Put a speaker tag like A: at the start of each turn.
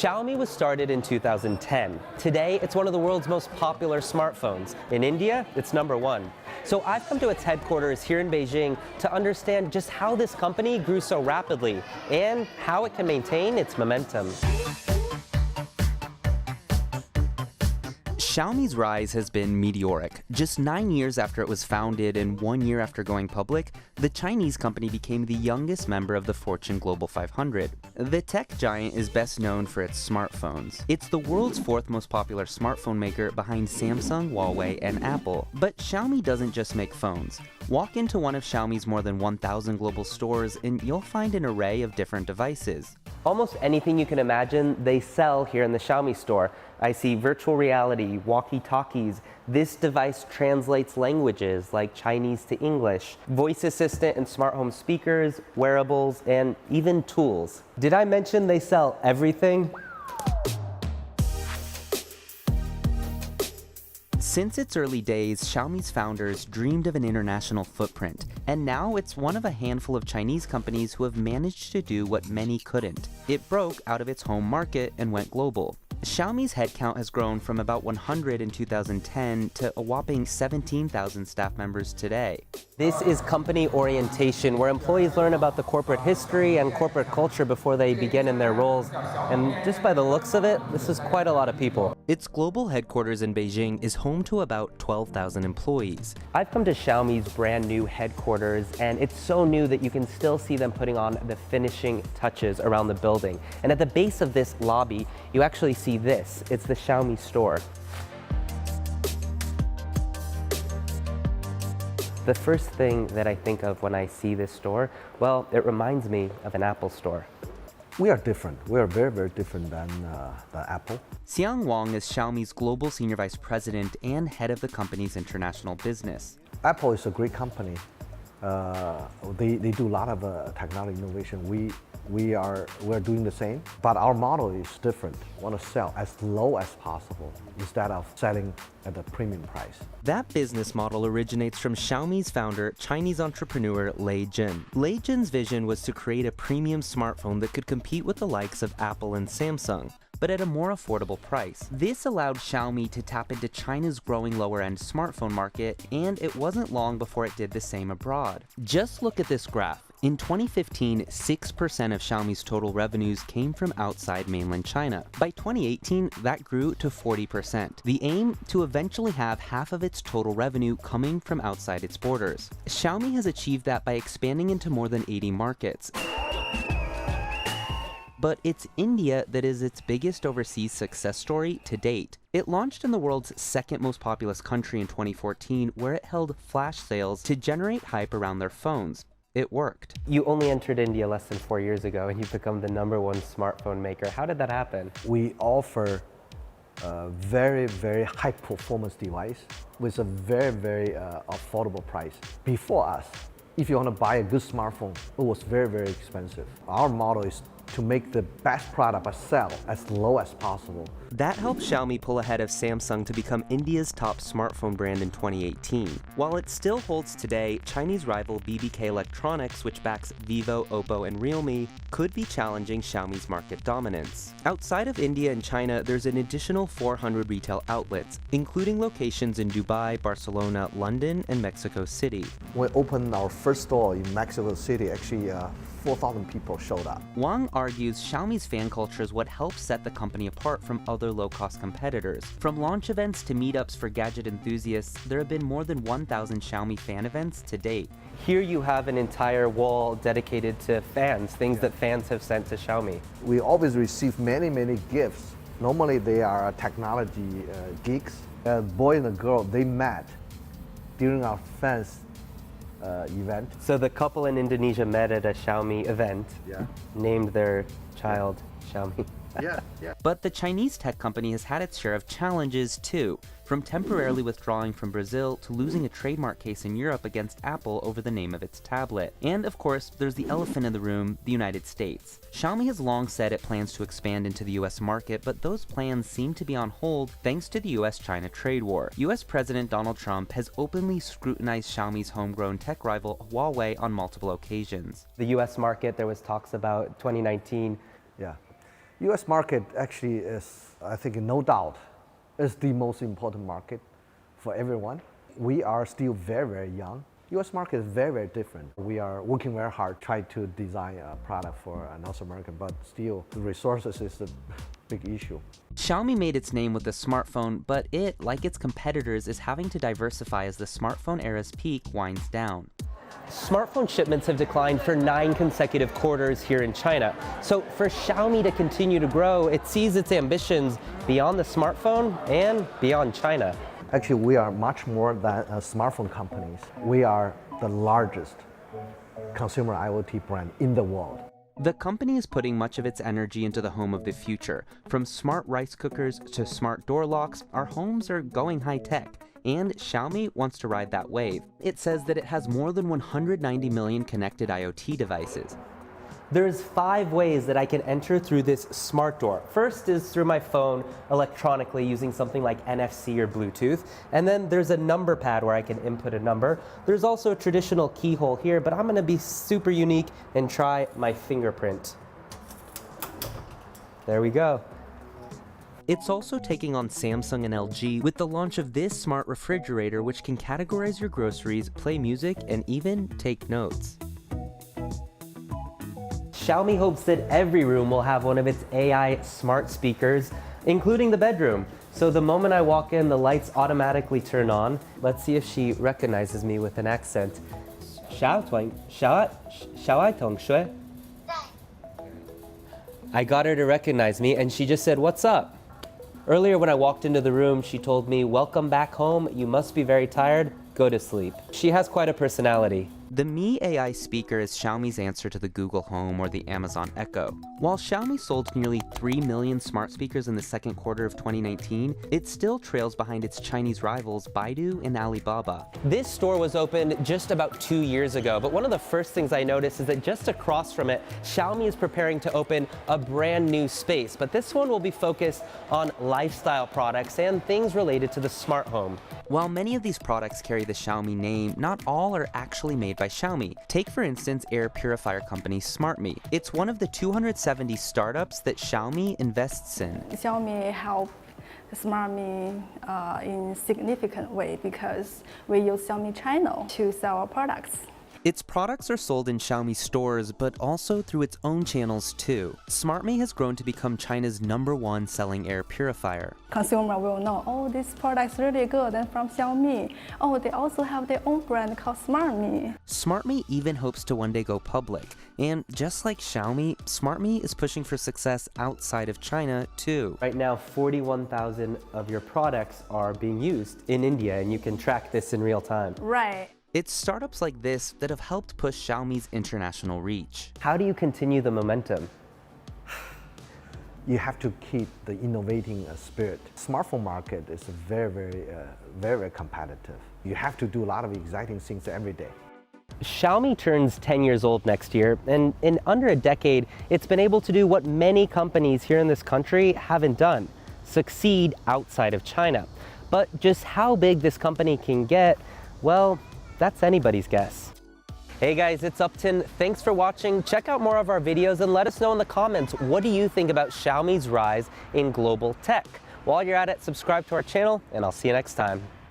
A: Xiaomi was started in 2010. Today, it's one of the world's most popular smartphones. In India, it's #1. So I've come to its headquarters here in Beijing to understand just how this company grew so rapidly and how it can maintain its momentum.
B: Xiaomi's rise has been meteoric. Just 9 years after it was founded and 1 year after going public, the Chinese company became the youngest member of the Fortune Global 500. The tech giant is best known for its smartphones. It's the world's fourth most popular smartphone maker behind Samsung, Huawei, and Apple. But Xiaomi doesn't just make phones. Walk into one of Xiaomi's more than 1,000 global stores and you'll find an array of different devices.
A: Almost anything you can imagine, they sell here in the Xiaomi store. I see virtual reality, walkie-talkies. This device translates languages like Chinese to English, voice assistant and smart home speakers, wearables, and even tools. Did I mention they sell everything?
B: Since its early days, Xiaomi's founders dreamed of an international footprint, and now it's one of a handful of Chinese companies who have managed to do what many couldn't. It broke out of its home market and went global. Xiaomi's headcount has grown from about 100 in 2010 to a whopping 17,000 staff members today.
A: This is company orientation, where employees learn about the corporate history and corporate culture before they begin in their roles. And just by the looks of it, this is quite a lot of people.
B: Its global headquarters in Beijing is home to about 12,000 employees.
A: I've come to Xiaomi's brand new headquarters, and it's so new that you can still see them putting on the finishing touches around the building. And at the base of this lobby, you actually see this. It's the Xiaomi store. The first thing that I think of when I see this store, well, it reminds me of an Apple store.
C: We are different. We are very, very different than the Apple.
B: Xiang Wang is Xiaomi's global senior vice president and head of the company's international business.
C: Apple is a great company. They do a lot of technology innovation. We're doing the same, but our model is different. We want to sell as low as possible instead of selling at a premium price.
B: That business model originates from Xiaomi's founder, Chinese entrepreneur Lei Jun. Lei Jun's vision was to create a premium smartphone that could compete with the likes of Apple and Samsung, but at a more affordable price. This allowed Xiaomi to tap into China's growing lower-end smartphone market, and it wasn't long before it did the same abroad. Just look at this graph. In 2015, 6% of Xiaomi's total revenues came from outside mainland China. By 2018, that grew to 40%. The aim, to eventually have half of its total revenue coming from outside its borders. Xiaomi has achieved that by expanding into more than 80 markets. But it's India that is its biggest overseas success story to date. It launched in the world's second most populous country in 2014, where it held flash sales to generate hype around their phones. It worked.
A: You only entered India less than 4 years ago, and you've become the #1 smartphone maker. How did that happen?
C: We offer a very, very high performance device with a very, very affordable price. Before us, if you want to buy a good smartphone, it was very, very expensive. Our model is to make the best product but sell as low as possible.
B: That helped Xiaomi pull ahead of Samsung to become India's top smartphone brand in 2018. While it still holds today, Chinese rival BBK Electronics, which backs Vivo, Oppo, and Realme, could be challenging Xiaomi's market dominance. Outside of India and China, there's an additional 400 retail outlets, including locations in Dubai, Barcelona, London, and Mexico City.
C: When we opened our first store in Mexico City, actually 4,000 people showed up.
B: Wang argues Xiaomi's fan culture is what helps set the company apart from other low-cost competitors. From launch events to meetups for gadget enthusiasts, there have been more than 1,000 Xiaomi fan events to date.
A: Here you have an entire wall dedicated to fans, things that fans have sent to Xiaomi.
C: We always receive many, many gifts. Normally they are technology geeks. A boy and a girl, they met during our fans event.
A: So the couple in Indonesia met at a Xiaomi event, named their child Xiaomi.
C: Yeah.
B: But the Chinese tech company has had its share of challenges too, from temporarily withdrawing from Brazil to losing a trademark case in Europe against Apple over the name of its tablet. And of course, there's the elephant in the room, the United States. Xiaomi has long said it plans to expand into the US market, but those plans seem to be on hold thanks to the US-China trade war. US President Donald Trump has openly scrutinized Xiaomi's homegrown tech rival Huawei on multiple occasions.
A: The US market, there was talks about 2019.
C: US market actually is, I think, no doubt, is the most important market for everyone. We are still very, very young. US market is very, very different. We are working very hard, try to design a product for North America, but still the resources is a big issue.
B: Xiaomi made its name with the smartphone, but it, like its competitors, is having to diversify as the smartphone era's peak winds down.
A: Smartphone shipments have declined for 9 consecutive quarters here in China. So for Xiaomi to continue to grow, it sees its ambitions beyond the smartphone and beyond China.
C: Actually, we are much more than smartphone companies. We are the largest consumer IoT brand in the world.
B: The company is putting much of its energy into the home of the future. From smart rice cookers to smart door locks, our homes are going high-tech. And Xiaomi wants to ride that wave. It says that it has more than 190 million connected IoT devices.
A: There's 5 ways that I can enter through this smart door. First is through my phone electronically using something like NFC or Bluetooth. And then there's a number pad where I can input a number. There's also a traditional keyhole here, but I'm gonna be super unique and try my fingerprint. There we go.
B: It's also taking on Samsung and LG with the launch of this smart refrigerator, which can categorize your groceries, play music, and even take notes.
A: Xiaomi hopes that every room will have one of its AI smart speakers, including the bedroom. So the moment I walk in, the lights automatically turn on. Let's see if she recognizes me with an accent. I got her to recognize me, and she just said, "What's up?" Earlier when I walked into the room, she told me, "Welcome back home. You must be very tired. Go to sleep." She has quite a personality.
B: The Mi AI speaker is Xiaomi's answer to the Google Home or the Amazon Echo. While Xiaomi sold nearly 3 million smart speakers in the second quarter of 2019, it still trails behind its Chinese rivals Baidu and Alibaba.
A: This store was opened just about 2 years ago, but one of the first things I noticed is that just across from it, Xiaomi is preparing to open a brand new space, but this one will be focused on lifestyle products and things related to the smart home.
B: While many of these products carry the Xiaomi name, not all are actually made by Xiaomi. Take, for instance, air purifier company SmartMe. It's one of the 270 startups that Xiaomi invests in.
D: Xiaomi helped SmartMe in significant way because we use Xiaomi channel to sell our products.
B: Its products are sold in Xiaomi stores, but also through its own channels too. SmartMe has grown to become China's #1 selling air purifier.
D: Consumer will know, oh, this product's really good and from Xiaomi. Oh, they also have their own brand called SmartMe.
B: SmartMe even hopes to one day go public. And just like Xiaomi, SmartMe is pushing for success outside of China too.
A: Right now, 41,000 of your products are being used in India, and you can track this in real time.
D: Right.
B: It's startups like this that have helped push Xiaomi's international reach.
A: How do you continue the momentum?
C: You have to keep the innovating spirit. Smartphone market is very competitive. You have to do a lot of exciting things every day.
A: Xiaomi turns 10 years old next year, and in under a decade, it's been able to do what many companies here in this country haven't done: succeed outside of China. But just how big this company can get, well, that's anybody's guess. Hey guys, it's Upton. Thanks for watching. Check out more of our videos and let us know in the comments, what do you think about Xiaomi's rise in global tech? While you're at it, subscribe to our channel, and I'll see you next time.